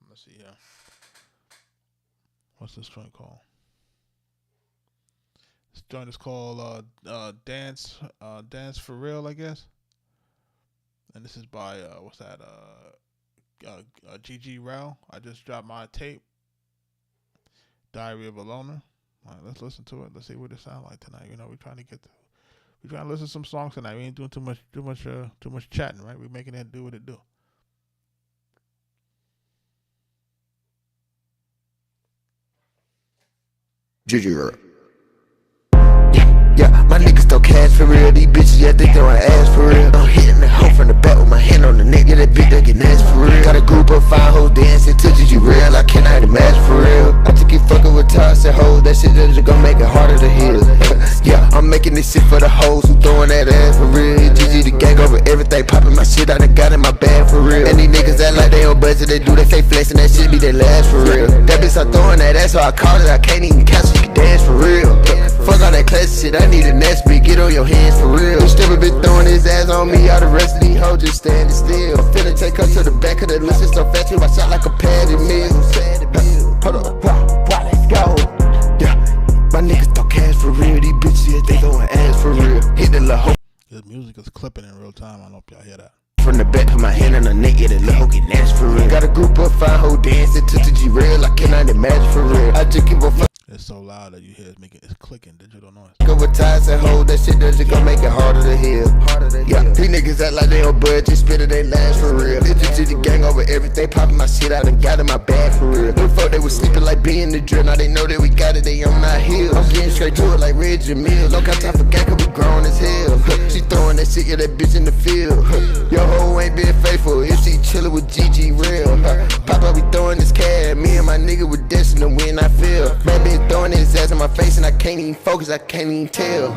Let's see here. What's this joint called? This joint is called Dance for Real, I guess. And this is by what's that? GG Rel. I just dropped my tape, Diary of a Loner. All right, let's listen to it. Let's see what it sounds like tonight. You know, we're trying to listen to some songs tonight. We ain't doing too much chatting, right? We're making it do what it do. GG Rel. Yeah, my niggas throw cash for real. These bitches, yeah, think they want ass for real. I'm hitting the hoe from the back with my hand on the neck. Yeah, that bitch, they get nasty for real. Got a group of 5 hoes dancing to GG Real. I cannot imagine for real. I took it fucking with toss and hoes. That shit just gonna make it harder to heal. Yeah, I'm making this shit for the hoes who throwing that ass for real. GG the gang over everything, popping my shit out and got in my bag for real. And these niggas act like they on budget. They do, they fake flexing. That shit be their last for real. That bitch, I'm throwing that ass, so I called it. I can't even catch it. You can dance for real. Fuck all that classic shit, I need a next beat, get on your hands for real. This stripper been throwing his ass on me, all the rest of these hoes just standing still. I'm finna take her to the back of the list, it's so fast, I shot like a patty meal. Hold up, let's go. Yeah, my niggas talk cash for real, these bitches, they throwing ass for real. Hit the little hoe. This music is clipping in real time. I don't know if y'all hear that. From the back, put my hand on her neck, yeah, the little hoe get nasty for real. Got a group of 5 hoes dancing to the G-Real, I cannot imagine for real. I just keep on It's so loud that you hear it's clicking, digital noise. go with ties and hold that shit, that shit gon' make it harder to heal. Yeah, these niggas act like they on budget, spit it, they last for real. This the gang over everything, popping my shit out and got in my bag for real. Before they was sleeping like being the drill, now they know that we got it, they on our heels. I'm getting straight to it like Reggie Mills. Look how time for gang, cause we grown as hell. She throwing that shit, yeah, that bitch in the field. Your hoe ain't been faithful if she chillin' with GG real. Papa be throwing this cash, me and my nigga was destined to win, I feel. Man been throwing his ass in my face and I can't even focus, I can't even tell.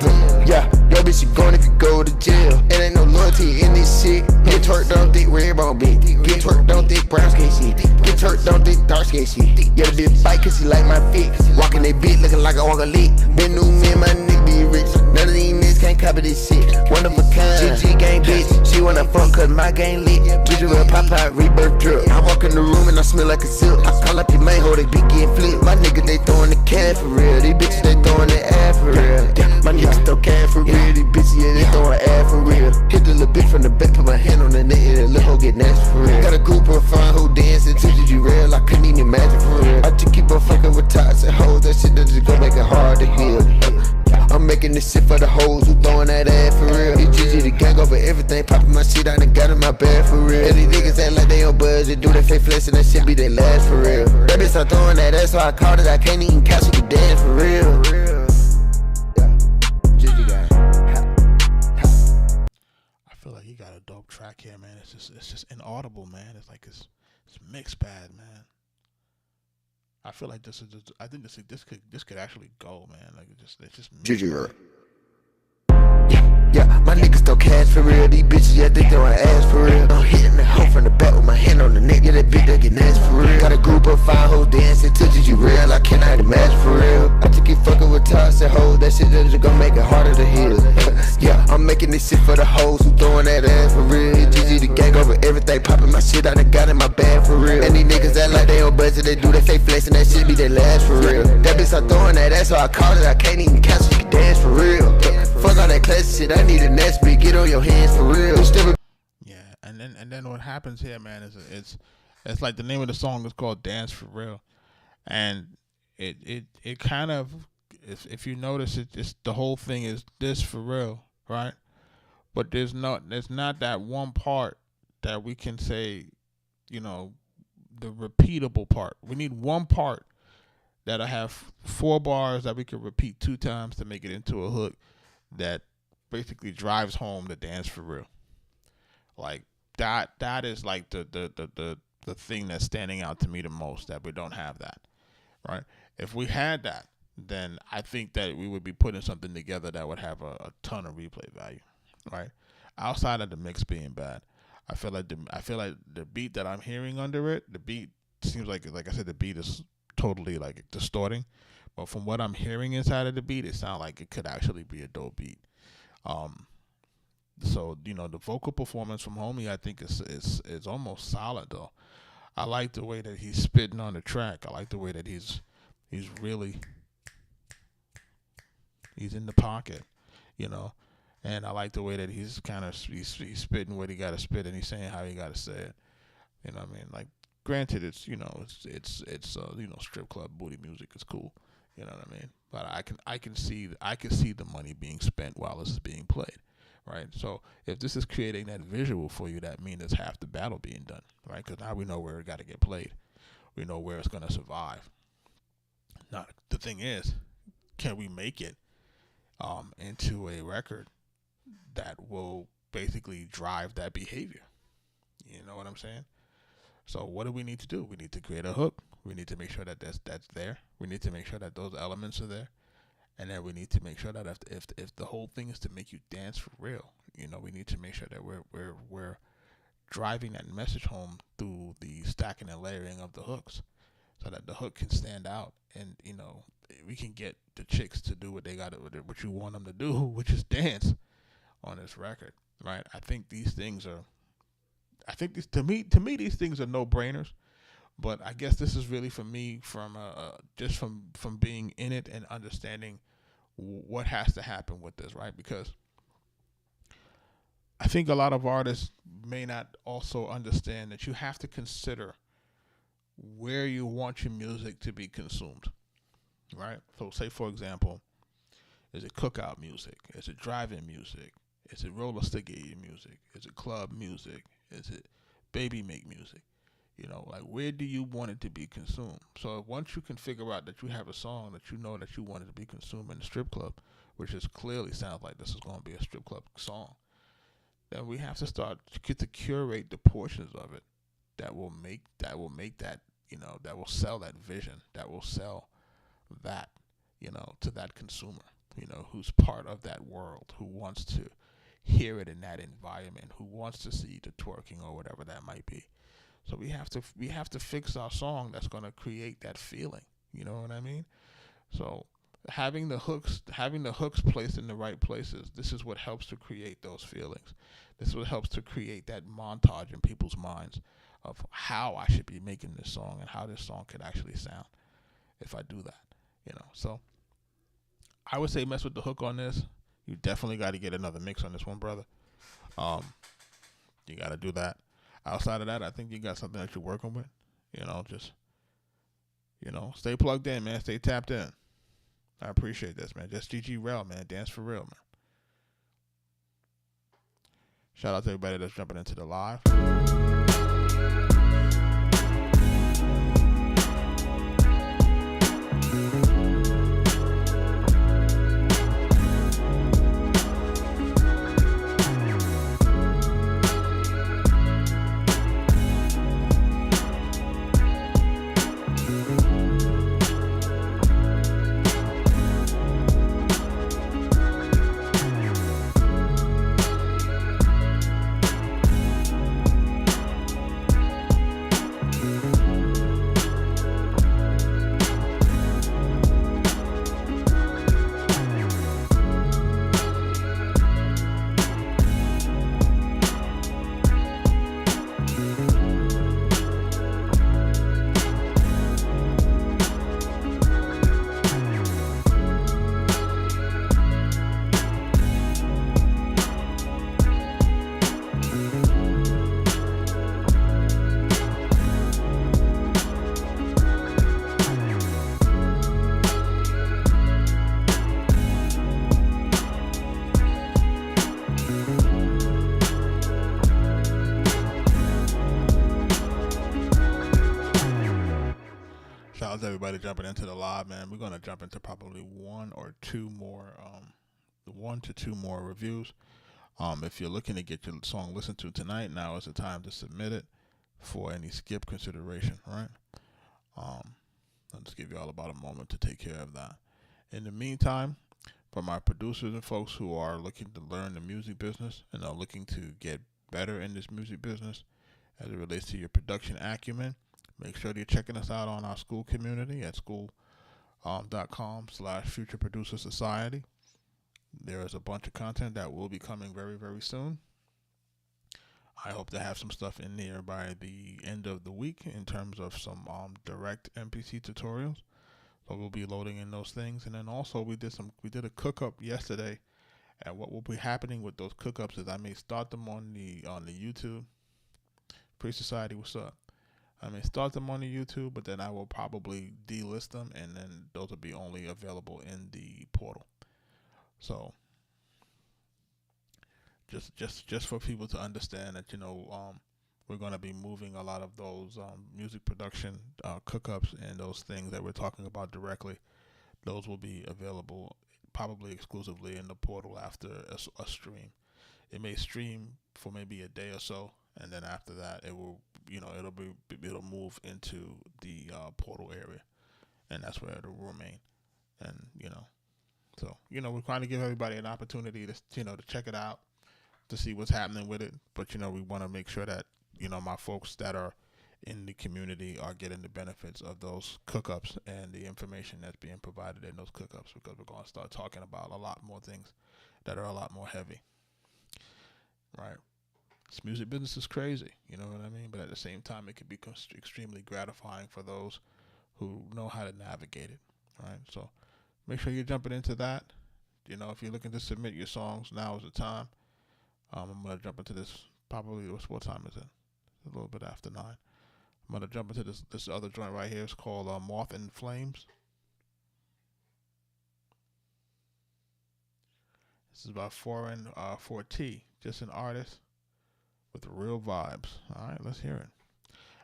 Yeah, yo bitch, you gone if you go to jail. It ain't no loyalty in this shit. Get twerked on thick red bone bitch. Get twerked on thick brown skin shit. Get twerked on thick dark skin shit. Yeah, the bitch bite cause she like my feet. Walking that bitch looking like a walker leak. Been new me and my nigga be rich. None of these niggas can't copy this shit. One of a kind. GG gang bitch. She wanna fuck cause my gang lit. Bitch will pop out rebirth drip. I walk in the room and I smell like a silk. I call up your main hoe, they be getting flipped. My niggas they throwing the cash for real. These bitches they throwing the ass for real. My niggas throw cash for real. These bitches yeah they throwing ass for real. Hit the little bitch from the back, put my hand on the neck, and the little hoe get nasty for real. Got a group of 5 who dancing to the G-Real. I couldn't even imagine for real. I just keep on fucking with tots and hoes. That shit that just gon' make it hard to heal. I'm making this shit for the hoes who throwing that ass for real. It's GG the gang over everything, popping my shit out and got in my bag for real. And these niggas act like they on budget, do that fake flex and that shit be they last for real. That bitch start throwing that ass, so I called it. I can't even catch it, you dance for real. GG gang. I feel like he got a dope track here, man. It's just inaudible, man. It's like it's mixed bad, man. I feel like this is just, I think this could actually go, man. Like it's just GG. Yeah, my niggas throw cash for real. These bitches, yeah, they throwing ass for real. I'm hitting the hoe from the back with my hand on the neck. Yeah, that bitch, they get nasty for real. Got a group of 5 hoes dancing to the G-Real. I cannot imagine for real. I just keep fucking with tots and hoes. That shit that just gon' make it harder to heal. Yeah, I'm making this shit for the hoes who throwing that ass for real. GG the gang over everything, popping my shit out and got in my bag for real. And these niggas act like they on budget, they do that fake flex and that shit be they last for real. That bitch start throwing that ass, so I called it. I can't even catch it, you can dance for real. Fuck all that classic shit, I need a next beat, get on your hands for real. yeah. And then what happens here, man, is it's like the name of the song is called Dance for Real, and it kind of, if you notice it's the whole thing is this for real, right? But there's not that one part that we can say, you know, the repeatable part. We need one part that'll have 4 bars that we can repeat 2 times to make it into a hook that basically drives home the dance for real. Like that is like the thing that's standing out to me the most, that we don't have that, right? If we had that, then I think that we would be putting something together that would have a ton of replay value, right? Outside of the mix being bad, I feel like the beat that I'm hearing under it, the beat seems like I said, the beat is totally like distorting, but from what I'm hearing inside of the beat, it sounds like it could actually be a dope beat. So you know, the vocal performance from Homie, I think is almost solid though. I like the way that he's spitting on the track. I like the way that he's really in the pocket, you know, and I like the way that he's spitting what he got to spit, and he's saying how he got to say it. You know what I mean? Like, granted, it's you know it's you know, strip club booty music is cool. You know what I mean? But I can see the money being spent while this is being played, right? So if this is creating that visual for you, that means it's half the battle being done, right? Because now we know where it got to get played. We know where it's gonna survive. Now the thing is, can we make it into a record that will basically drive that behavior? You know what I'm saying? So what do we need to do? We need to create a hook. We need to make sure that that's there. We need to make sure that those elements are there, and then we need to make sure that if the whole thing is to make you dance for real, you know, we need to make sure that we're driving that message home through the stacking and layering of the hooks, so that the hook can stand out and, you know, we can get the chicks to do what they got, what you want them to do, which is dance on this record, right? I think these to me these things are no brainers. But I guess this is really for me from just from being in it and understanding what has to happen with this, right? Because I think a lot of artists may not also understand that you have to consider where you want your music to be consumed, right? So say, for example, is it cookout music? Is it drive-in music? Is it roller sticky music? Is it club music? Is it baby make music? You know, like, where do you want it to be consumed? So once you can figure out that you have a song that you know that you want it to be consumed in the strip club, which is clearly sounds like this is going to be a strip club song, then we have to start to get to curate the portions of it that will make that, you know, that will sell that vision, that will sell that, you know, to that consumer, you know, who's part of that world, who wants to hear it in that environment, who wants to see the twerking or whatever that might be. So we have to fix our song that's going to create that feeling. You know what I mean? So having the hooks placed in the right places, this is what helps to create those feelings. This is what helps to create that montage in people's minds of how I should be making this song and how this song could actually sound if I do that. You know, so I would say mess with the hook on this. You definitely got to get another mix on this one, brother. You got to do that. Outside of that, I think you got something that you're working with. You know, just, you know, stay plugged in, man. Stay tapped in. I appreciate this, man. Just GG Rel, man. Dance for real, man. Shout out to everybody that's jumping into the live. Shout out to everybody jumping into the live, man. We're gonna jump into probably one to two more reviews. If you're looking to get your song listened to tonight, now is the time to submit it for any skip consideration, right? I'll just give you all about a moment to take care of that. In the meantime, for my producers and folks who are looking to learn the music business and are looking to get better in this music business as it relates to your production acumen, make sure you're checking us out on our school community at school.com/Future Producer Society. There is a bunch of content that will be coming very, very soon. I hope to have some stuff in there by the end of the week in terms of some direct MPC tutorials. So we'll be loading in those things. And then also we did a cook-up yesterday. And what will be happening with those cook-ups is I may start them on the YouTube. Pre-Society, what's up? I may start them on the YouTube, but then I will probably delist them, and then those will be only available in the portal. So just for people to understand that, you know, we're going to be moving a lot of those music production cook-ups and those things that we're talking about directly. Those will be available probably exclusively in the portal after a stream. It may stream for maybe a day or so, and then after that, it will, you know, it'll move into the portal area, and that's where it'll remain. And you know, so you know, we're trying to give everybody an opportunity to, you know, to check it out, to see what's happening with it. But you know, we want to make sure that, you know, my folks that are in the community are getting the benefits of those cookups and the information that's being provided in those cookups, because we're going to start talking about a lot more things that are a lot more heavy, right? This music business is crazy, you know what I mean? But at the same time, it can be extremely gratifying for those who know how to navigate it, right? So make sure you're jumping into that. You know, if you're looking to submit your songs, now is the time. I'm going to jump into this, probably, what time is it? It's a little bit after 9. I'm going to jump into this other joint right here. It's called Moth and Flames. This is by 4T, just an artist with real vibes. All right, let's hear it.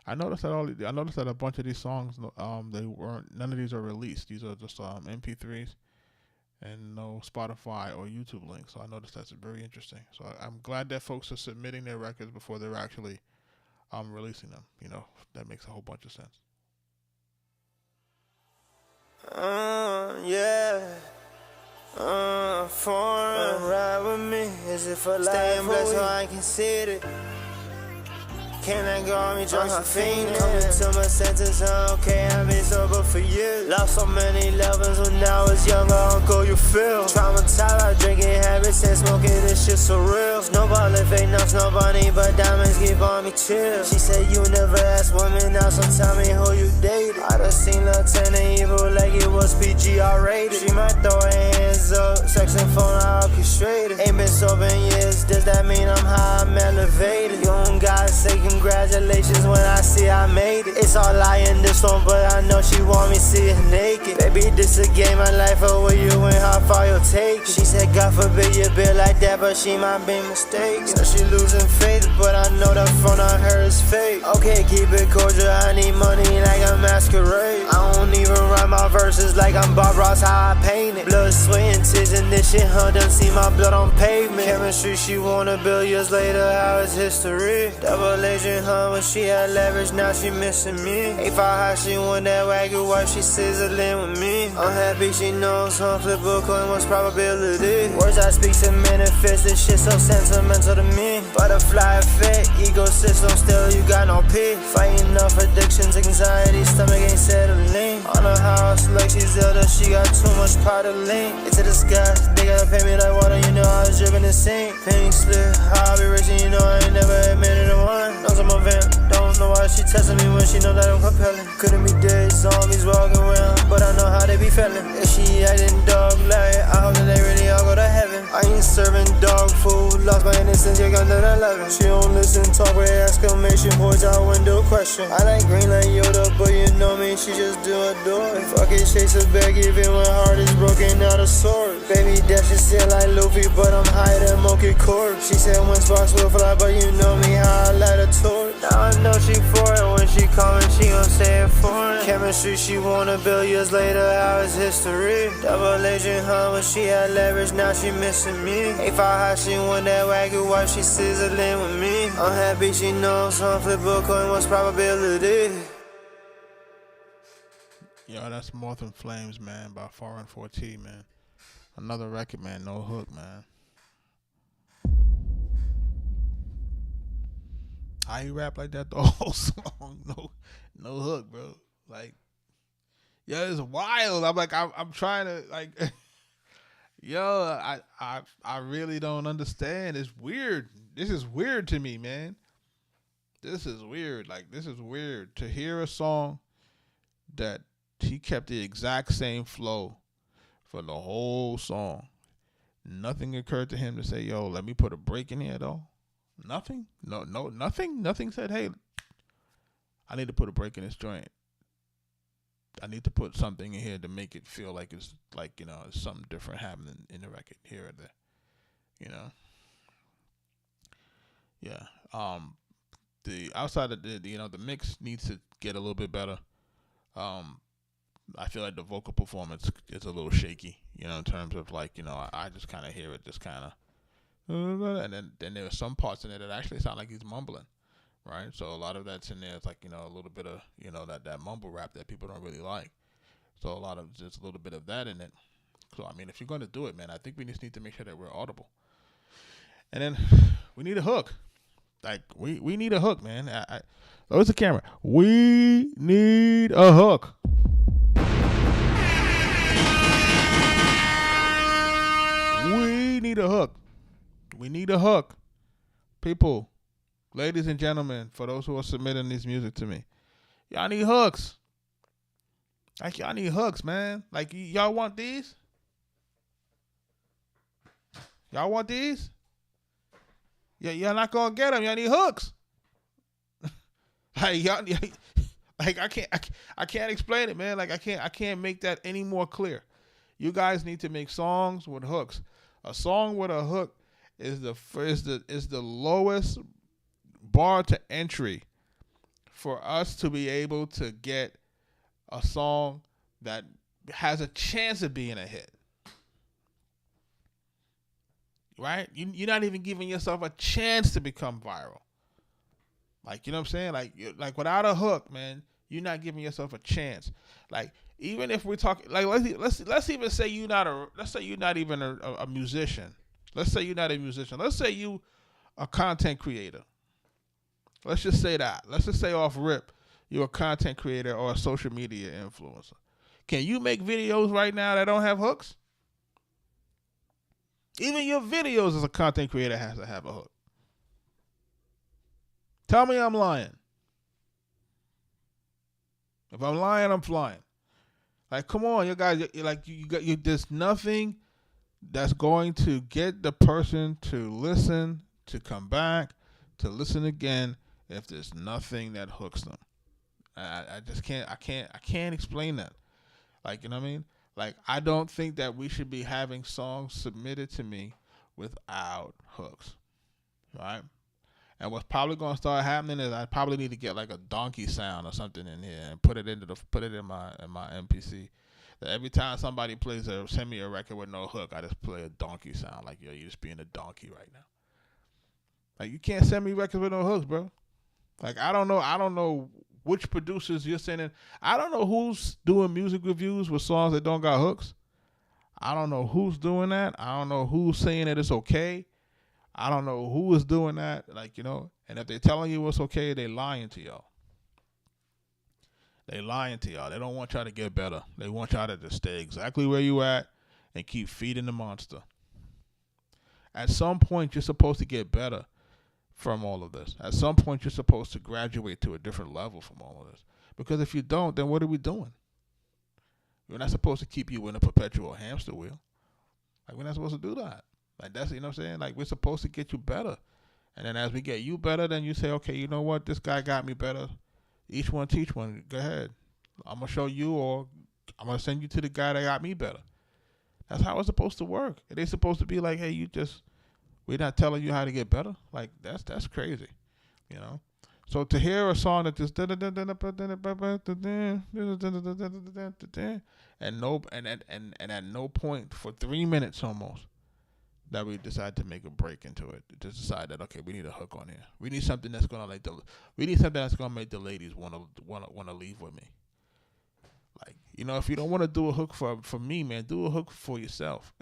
I noticed that a bunch of these songs, none of these are released. These are just MP3s and no Spotify or YouTube links. So I noticed that's very interesting. So I'm glad that folks are submitting their records before they're actually releasing them. You know, that makes a whole bunch of sense. Yeah. Foreign, ride with me. Is it for life? Staying blessed so I can see it. Can I go on me drunk and fiending? Coming to my senses, okay, I've been sober for years. Lost so many lovers when I was younger, uncle, you feel traumatized by drinking habits and smoking, this shit so real. Snowball if ain't no snow bunny, but diamonds keep on me chill. She said you never asked women out, so tell me who you dated. I done seen Lieutenant Evil like it was PGR rated. She might throw her hands up, sex and phone I orchestrated. Ain't been sober in years, does that mean I'm high, I'm elevated? You don't gotta say congratulations when I see I made it. It's all lie in this one, but I know she want me see it naked. Baby, this a game of life, or will you and how far you'll take it? She said, God forbid you be like that, but she might be mistaken. So she losing faith, but I know the front on her is fake. Okay, keep it cordial, I need money like a masquerade. I don't even write my verses like I'm Bob Ross, how I paint it. Blood, sweat, and tears and this shit, done see my blood on pavement. Chemistry, she wanna build years later, how is history? Double agent, when she had leverage, now she missing me. 8-5 high, she want that wagyu wife, she sizzling with me. I'm happy she knows, flip a coin, what's probability? Words I speak to manifest, this shit so sentimental to me. Butterfly effect, ecosystem, still you got no peace. Fighting off addictions, anxiety, stomach ain't settling. On her house, like she's Zelda, she got too much pot to lean. Into the sky, they gotta pay me like water, you know I was dripping the sink. Pink slip, how I be racing, you know I ain't never admitted to one. Knows I'm a vamp, don't know why she testing me when she know that I'm compelling. Couldn't be dead, zombies walking around, but I know how they be feeling. If she acting dog like, I hope that they really all go to heaven. I ain't serving dog food, lost my innocence, you got none 11. She don't listen, talk with exclamation points out window question. I like green like Yoda, but you know me, she just do adore it. Fuck it, chase her back even when heart is broken out of sword. Baby, that shit still like Luffy, but I'm higher than Monkey Corp. She said when sparks will fly, but you know me, how I light a torch. Now I know she for it, when she call me, she gon' say it for it. Chemistry, she wanna build years later, how is history? Double agent, when she had leverage, now she missing me. 8-5 high, she want that wagyu wife, she sizzling with me. I'm happy she knows, flip a coin, what's probability? Yo, that's Moth and Flames, man, by 4T, man. Another record, man, no hook, man. How you rap like that the whole song? No hook, bro. Like, yo, it's wild. I'm like, I'm trying to, like, yo, I really don't understand. It's weird. This is weird to me, man. This is weird. Like, this is weird to hear a song that he kept the exact same flow for the whole song. Nothing occurred to him to say, yo, let me put a break in here, though. Nothing? No, nothing? Nothing said, hey, I need to put a break in this joint. I need to put something in here to make it feel like it's like, you know, it's something different happening in the record here or there. You know? Yeah. The outside of the, you know, the mix needs to get a little bit better. I feel like the vocal performance is a little shaky, you know, in terms of like, you know, I just kind of hear it just kind of, and then there are some parts in there that actually sound like he's mumbling, right? So a lot of that's in there. It's like, you know, a little bit of, you know, that mumble rap that people don't really like. So a lot of, just a little bit of that in it. So, I mean, if you're going to do it, man, I think we just need to make sure that we're audible. And then we need a hook. Like we need a hook, man. Where's the camera? We need a hook. We need a hook. We need a hook. People, ladies and gentlemen, for those who are submitting this music to me, y'all need hooks. Like, y'all need hooks, man. Like, y'all want these? Y'all want these? Yeah, y'all not gonna get them. Y'all need hooks. Like, y'all, like I can't explain it, man. Like, I can't make that any more clear. You guys need to make songs with hooks. A song with a hook is the lowest bar to entry for us to be able to get a song that has a chance of being a hit. Right? You're not even giving yourself a chance to become viral. Like, you know what I'm saying? Like without a hook, man, you're not giving yourself a chance. Like, even if we're talking, like, let's even say you're not even a musician. Let's say you're not a musician. Let's say you a content creator. Let's just say that. Let's just say off rip, you're a content creator or a social media influencer. Can you make videos right now that don't have hooks? Even your videos as a content creator has to have a hook. Tell me I'm lying. If I'm lying, I'm flying. Like, come on, you guys. There's nothing that's going to get the person to listen, to come back, to listen again, if there's nothing that hooks them. I just can't. I can't explain that. Like, you know what I mean? Like, I don't think that we should be having songs submitted to me without hooks, right? And what's probably going to start happening is I probably need to get like a donkey sound or something in here and put it in my MPC. That every time somebody send me a record with no hook, I just play a donkey sound. Like, yo, you're just being a donkey right now. Like, you can't send me records with no hooks, bro. Like, I don't know which producers you're sending. I don't know who's doing music reviews with songs that don't got hooks. I don't know who's doing that. I don't know who's saying that it's okay. I don't know who is doing that. Like, you know, and if they're telling you it's okay, they lying to y'all. They lying to y'all. They don't want y'all to get better. They want y'all to just stay exactly where you at and keep feeding the monster. At some point, you're supposed to get better from all of this. At some point, you're supposed to graduate to a different level from all of this. Because if you don't, then what are we doing? We're not supposed to keep you in a perpetual hamster wheel. Like, we're not supposed to do that. Like, that's, you know what I'm saying? Like, we're supposed to get you better. And then as we get you better, then you say, okay, you know what? This guy got me better. Each one teach one. Go ahead. I'm going to show you, or I'm going to send you to the guy that got me better. That's how it's supposed to work. It ain't supposed to be like, hey, we're not telling you how to get better. Like, that's crazy, you know? So to hear a song that just and at no point for 3 minutes almost that we decide to make a break into it. Just decide that, okay, we need a hook on here. We need something that's gonna make the ladies wanna leave with me. Like, you know, if you don't want to do a hook for me, man, do a hook for yourself.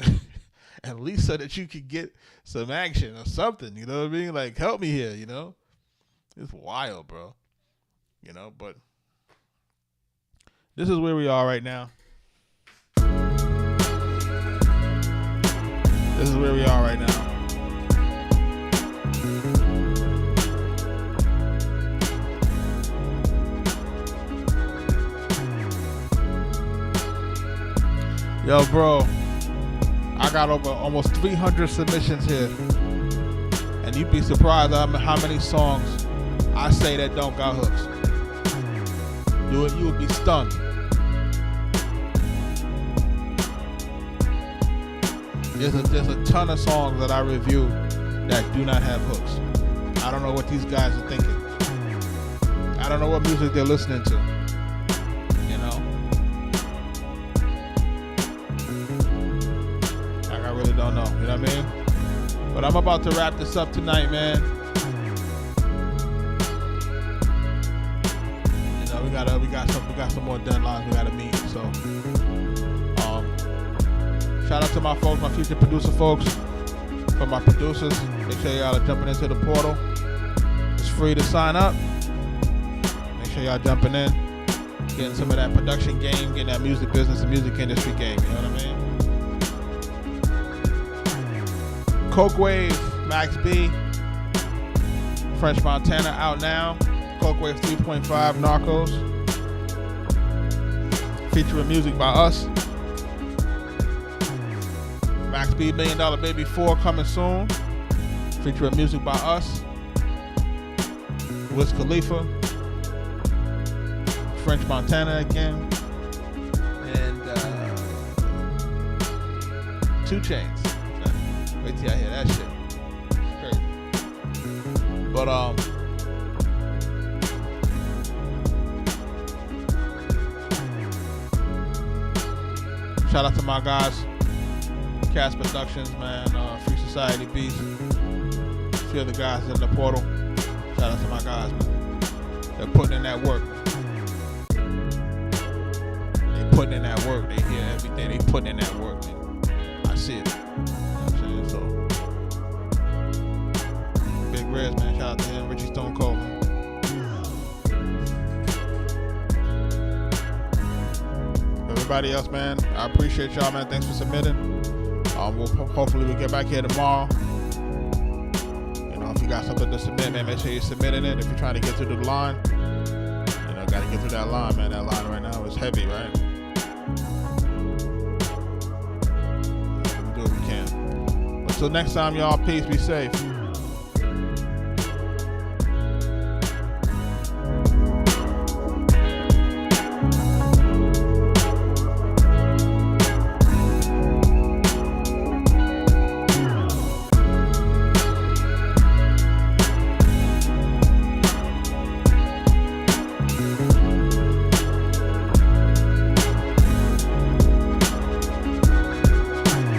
At least so that you can get some action or something, you know what I mean? Like, help me here, you know? It's wild, bro. You know, but this is where we are right now. This is where we are right now. Yo, bro, I got over almost 300 submissions here. And you'd be surprised how many songs I say that don't got hooks. You would be stunned. There's a ton of songs that I review that do not have hooks. I don't know what these guys are thinking. I don't know what music they're listening to. You know? Like, I really don't know. You know what I mean? But I'm about to wrap this up tonight, man. You know, we got some more deadlines we gotta meet. So, shout out to my folks, my future producer folks. For my producers, make sure y'all are jumping into the portal. free to sign up. Make sure y'all jumping in, getting some of that production game, getting that music business and music industry game. You know what I mean? Coke Wave, Max B, French Montana out now. Coke Wave 3.5, Narcos. Featuring music by us. Max B, $1 Million Baby 4 coming soon. Featuring music by us. Wiz Khalifa. French Montana again. And 2 Chainz. Wait till I hear that shit. It's crazy. But shout out to my guys, Cast Productions, man, Free Society Beatz, a few of the guys in the portal. Shout out to my guys, man. They're putting in that work. They putting in that work. They hear everything. They putting in that work, man. I see it. You know what I'm saying? So, Big Reds, man. Shout out to him. Richie Stone Cold, man. Everybody else, man, I appreciate y'all, man. Thanks for submitting. Hopefully we get back here tomorrow. You know, if you got something to submit, man, make sure you're submitting it. If you're trying to get through the line, you know, got to get through that line, man. That line right now is heavy, right? We do what we can. But till next time, y'all, peace, be safe.